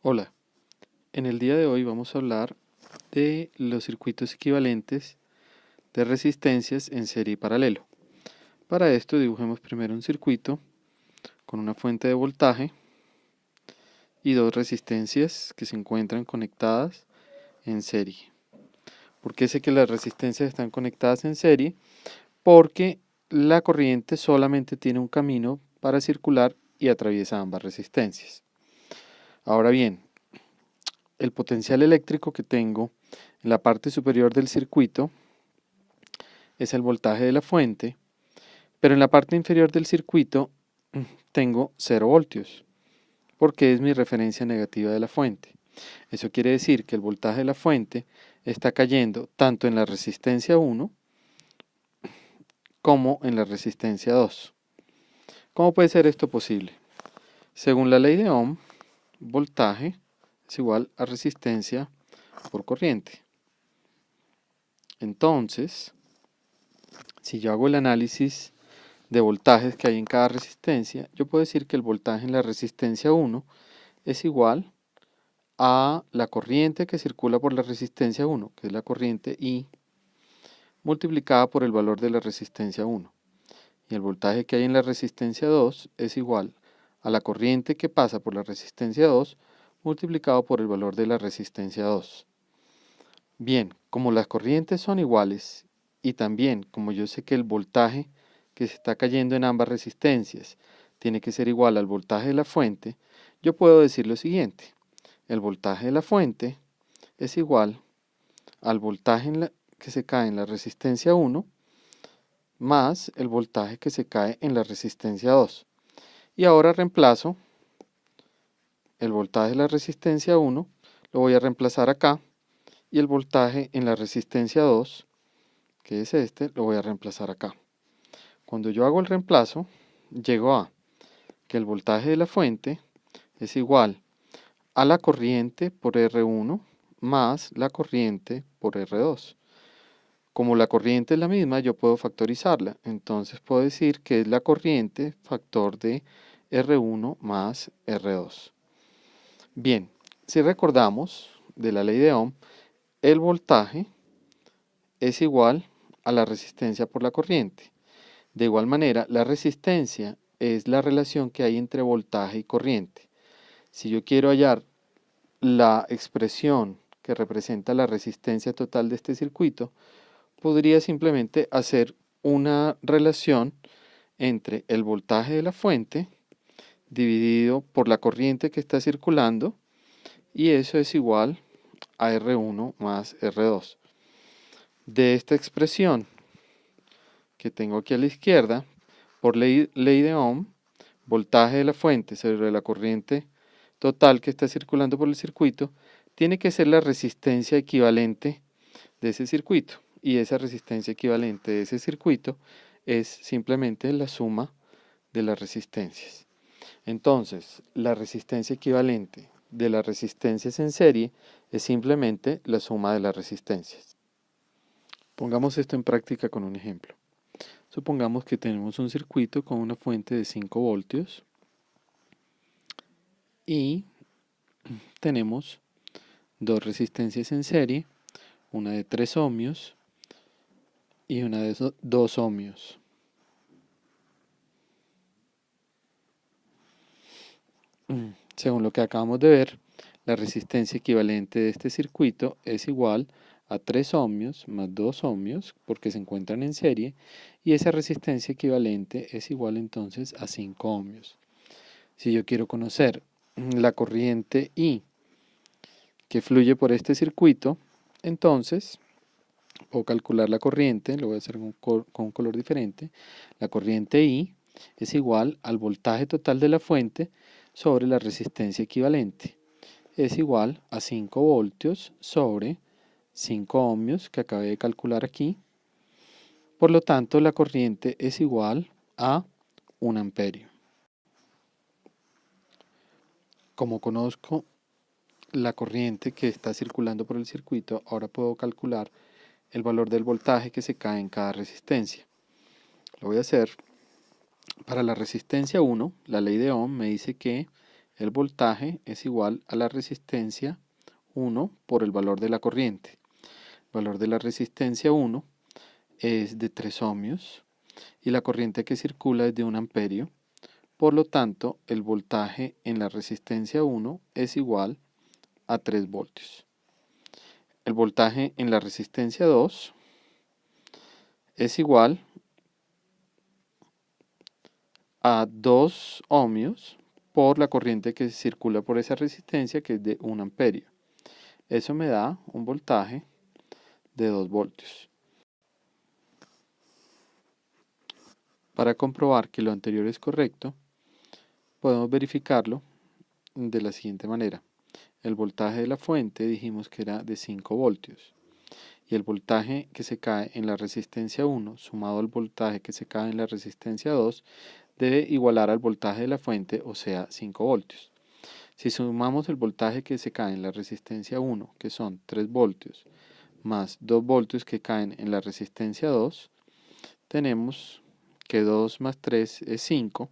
Hola, en el día de hoy vamos a hablar de los circuitos equivalentes de resistencias en serie y paralelo. Para esto dibujemos primero un circuito con una fuente de voltaje y dos resistencias que se encuentran conectadas en serie. ¿Por qué sé que las resistencias están conectadas en serie? Porque la corriente solamente tiene un camino para circular y atraviesa ambas resistencias. Ahora bien, el potencial eléctrico que tengo en la parte superior del circuito es el voltaje de la fuente, pero en la parte inferior del circuito tengo 0 voltios, porque es mi referencia negativa de la fuente. Eso quiere decir que el voltaje de la fuente está cayendo tanto en la resistencia 1 como en la resistencia 2. ¿Cómo puede ser esto posible? Según la ley de Ohm, voltaje es igual a resistencia por corriente. Entonces, si yo hago el análisis de voltajes que hay en cada resistencia, yo puedo decir que el voltaje en la resistencia 1 es igual a la corriente que circula por la resistencia 1, que es la corriente I, multiplicada por el valor de la resistencia 1. Y el voltaje que hay en la resistencia 2 es igual a la corriente que pasa por la resistencia 2, multiplicado por el valor de la resistencia 2. Bien, como las corrientes son iguales, y también como yo sé que el voltaje que se está cayendo en ambas resistencias tiene que ser igual al voltaje de la fuente, yo puedo decir lo siguiente. El voltaje de la fuente es igual al voltaje que se cae en la resistencia 1 más el voltaje que se cae en la resistencia 2. Y ahora reemplazo el voltaje de la resistencia 1, lo voy a reemplazar acá, y el voltaje en la resistencia 2, que es este, lo voy a reemplazar acá. Cuando yo hago el reemplazo, llego a que el voltaje de la fuente es igual a la corriente por R1 más la corriente por R2. Como la corriente es la misma, yo puedo factorizarla. Entonces puedo decir que es la corriente factor de R1 más R2. Bien, si recordamos de la ley de Ohm, el voltaje es igual a la resistencia por la corriente. De igual manera, la resistencia es la relación que hay entre voltaje y corriente. Si yo quiero hallar la expresión que representa la resistencia total de este circuito, podría simplemente hacer una relación entre el voltaje de la fuente dividido por la corriente que está circulando, y eso es igual a R1 más R2. De esta expresión que tengo aquí a la izquierda, por ley de Ohm, voltaje de la fuente sobre la corriente total que está circulando por el circuito, tiene que ser la resistencia equivalente de ese circuito. Y esa resistencia equivalente de ese circuito es simplemente la suma de las resistencias. Entonces, la resistencia equivalente de las resistencias en serie es simplemente la suma de las resistencias. Pongamos esto en práctica con un ejemplo. Supongamos que tenemos un circuito con una fuente de 5 voltios y tenemos dos resistencias en serie, una de 3 ohmios y una de 2 ohmios. Según lo que acabamos de ver, la resistencia equivalente de este circuito es igual a 3 ohmios más 2 ohmios, porque se encuentran en serie, y esa resistencia equivalente es igual entonces a 5 ohmios. Si yo quiero conocer la corriente I que fluye por este circuito, entonces puedo calcular la corriente, lo voy a hacer con un color diferente. La corriente I es igual al voltaje total de la fuente sobre la resistencia equivalente. Es igual a 5 voltios sobre 5 ohmios que acabé de calcular aquí. Por lo tanto, la corriente es igual a 1 amperio. Como conozco la corriente que está circulando por el circuito, ahora puedo calcular el valor del voltaje que se cae en cada resistencia. Lo voy a hacer para la resistencia 1. La ley de Ohm me dice que el voltaje es igual a la resistencia 1 por el valor de la corriente. El valor de la resistencia 1 es de 3 ohmios y la corriente que circula es de 1 amperio. Por lo tanto, el voltaje en la resistencia 1 es igual a 3 voltios. El voltaje en la resistencia 2 es igual a 2 ohmios por la corriente que circula por esa resistencia, que es de 1 amperio. Eso me da un voltaje de 2 voltios. Para comprobar que lo anterior es correcto, podemos verificarlo de la siguiente manera. El voltaje de la fuente dijimos que era de 5 voltios. Y el voltaje que se cae en la resistencia 1 sumado al voltaje que se cae en la resistencia 2 debe igualar al voltaje de la fuente, o sea, 5 voltios. Si sumamos el voltaje que se cae en la resistencia 1, que son 3 voltios, más 2 voltios que caen en la resistencia 2, tenemos que 2 más 3 es 5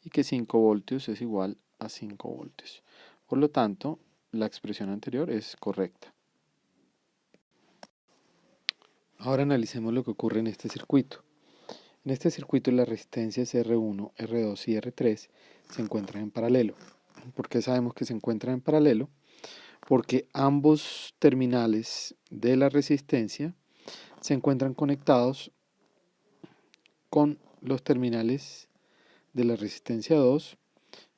y que 5 voltios es igual a 5 voltios. Por lo tanto, la expresión anterior es correcta. Ahora analicemos lo que ocurre en este circuito. En este circuito las resistencias R1, R2 y R3 se encuentran en paralelo. ¿Por qué sabemos que se encuentran en paralelo? Porque ambos terminales de la resistencia se encuentran conectados con los terminales de la resistencia 2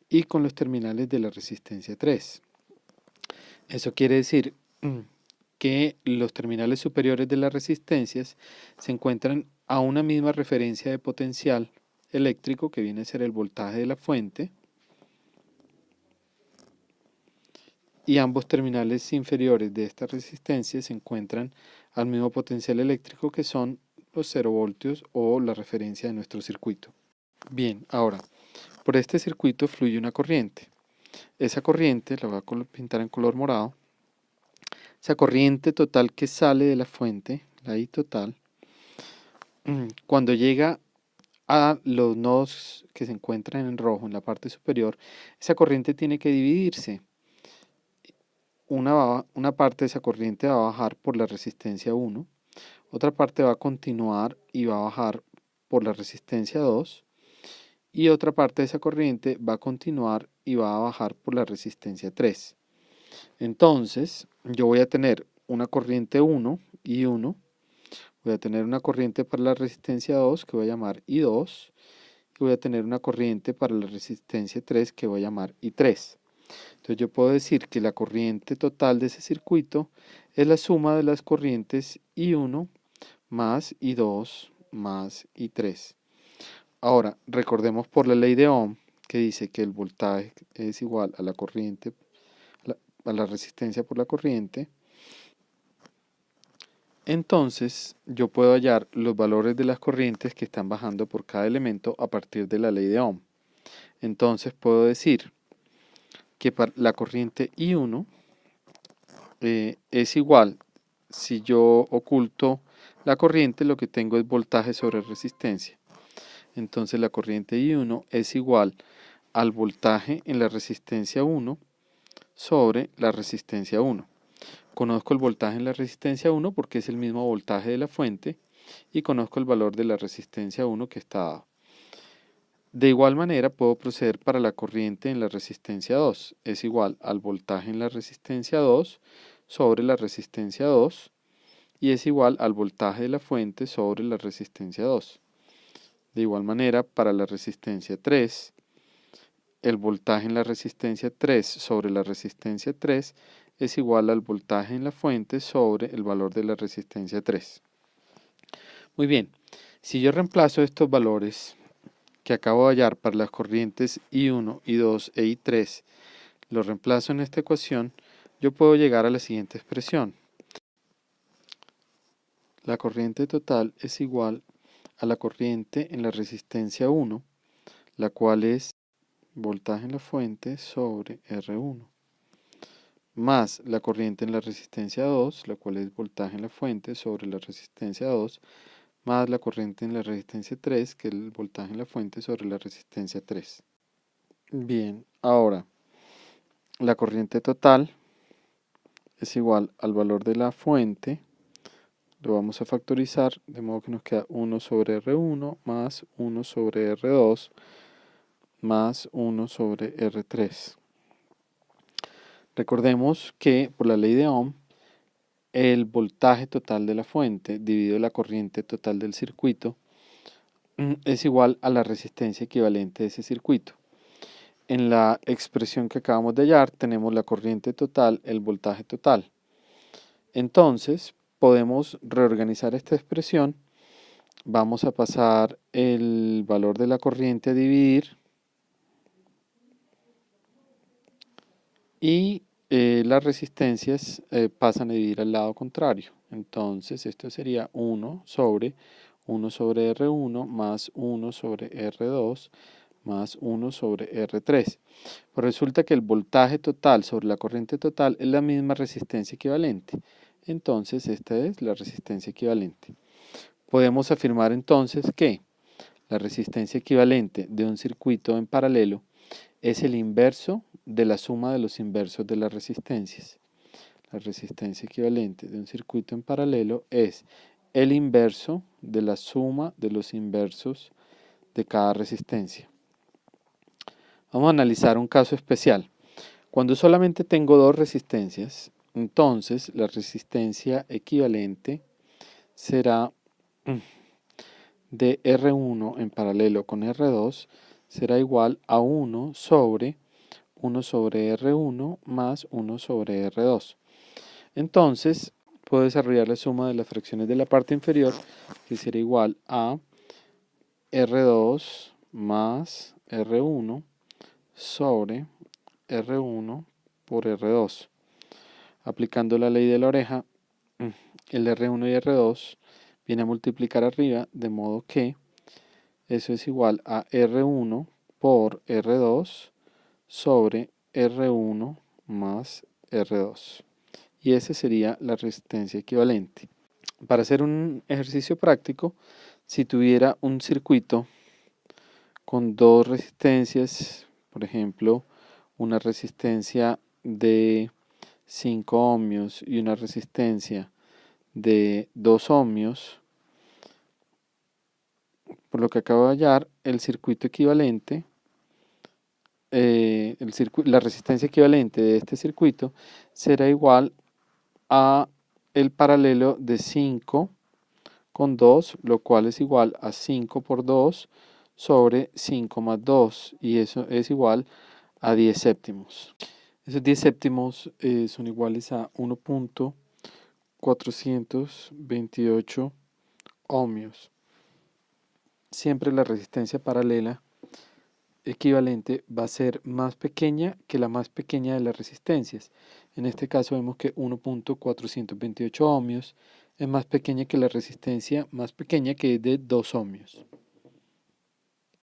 y con los terminales de la resistencia 3. Eso quiere decir que los terminales superiores de las resistencias se encuentran a una misma referencia de potencial eléctrico, que viene a ser el voltaje de la fuente, y ambos terminales inferiores de esta resistencia se encuentran al mismo potencial eléctrico, que son los 0 voltios o la referencia de nuestro circuito. Bien, ahora, por este circuito fluye una corriente. Esa corriente la voy a pintar en color morado. Esa corriente total que sale de la fuente, la I total, cuando llega a los nodos que se encuentran en rojo en la parte superior, esa corriente tiene que dividirse. Una parte de esa corriente va a bajar por la resistencia 1, otra parte va a continuar y va a bajar por la resistencia 2, y otra parte de esa corriente va a continuar y va a bajar por la resistencia 3. Entonces, yo voy a tener una corriente 1, I1, voy a tener una corriente para la resistencia 2 que voy a llamar I2, y voy a tener una corriente para la resistencia 3 que voy a llamar I3. Entonces yo puedo decir que la corriente total de ese circuito es la suma de las corrientes I1 más I2 más I3. Ahora, recordemos por la ley de Ohm, que dice que el voltaje es igual a la corriente, a la resistencia por la corriente. Entonces, yo puedo hallar los valores de las corrientes que están bajando por cada elemento a partir de la ley de Ohm. Entonces puedo decir que para la corriente I1 es igual, si yo oculto la corriente, lo que tengo es voltaje sobre resistencia. Entonces la corriente I1 es igual al voltaje en la resistencia 1 sobre la resistencia 1. Conozco el voltaje en la resistencia 1 porque es el mismo voltaje de la fuente, y conozco el valor de la resistencia 1 que está dado. De igual manera puedo proceder para la corriente en la resistencia 2. Es igual al voltaje en la resistencia 2 sobre la resistencia 2, y es igual al voltaje de la fuente sobre la resistencia 2. De igual manera, para la resistencia 3, el voltaje en la resistencia 3 sobre la resistencia 3 es igual al voltaje en la fuente sobre el valor de la resistencia 3. Muy bien, si yo reemplazo estos valores que acabo de hallar para las corrientes I1, I2 e I3, los reemplazo en esta ecuación, yo puedo llegar a la siguiente expresión. La corriente total es igual a la corriente en la resistencia 1, la cual es voltaje en la fuente sobre R1, más la corriente en la resistencia 2, la cual es voltaje en la fuente sobre la resistencia 2, más la corriente en la resistencia 3, que es el voltaje en la fuente sobre la resistencia 3. Bien, ahora, la corriente total es igual al valor de la fuente, lo vamos a factorizar, de modo que nos queda 1 sobre R1 más 1 sobre R2 más 1 sobre R3. Recordemos que por la ley de Ohm, el voltaje total de la fuente dividido la corriente total del circuito es igual a la resistencia equivalente de ese circuito. En la expresión que acabamos de hallar tenemos la corriente total, el voltaje total. Entonces podemos reorganizar esta expresión. Vamos a pasar el valor de la corriente a dividir y las resistencias pasan a dividir al lado contrario. Entonces esto sería 1 sobre R1 más 1 sobre R2 más 1 sobre R3. Pues resulta que el voltaje total sobre la corriente total es la misma resistencia equivalente. Entonces esta es la resistencia equivalente. Podemos afirmar entonces que la resistencia equivalente de un circuito en paralelo es el inverso de la suma de los inversos de las resistencias. La resistencia equivalente de un circuito en paralelo es el inverso de la suma de los inversos de cada resistencia. Vamos a analizar un caso especial. Cuando solamente tengo dos resistencias, entonces la resistencia equivalente será de R1 en paralelo con R2 será igual a 1 sobre R1 más 1 sobre R2. Entonces, puedo desarrollar la suma de las fracciones de la parte inferior, que será igual a R2 más R1 sobre R1 por R2. Aplicando la ley de la oreja, el R1 y R2 viene a multiplicar arriba, de modo que eso es igual a R1 por R2 sobre R1 más R2. Y esa sería la resistencia equivalente. Para hacer un ejercicio práctico, si tuviera un circuito con dos resistencias, por ejemplo, una resistencia de 5 ohmios y una resistencia de 2 ohmios, por lo que acabo de hallar, el circuito equivalente, la resistencia equivalente de este circuito será igual a el paralelo de 5 con 2, lo cual es igual a 5 por 2 sobre 5 más 2, y eso es igual a 10 séptimos. Esos 10 séptimos son iguales a 1.428 ohmios. Siempre la resistencia paralela equivalente va a ser más pequeña que la más pequeña de las resistencias. En este caso vemos que 1.428 ohmios es más pequeña que la resistencia más pequeña, que es de 2 ohmios.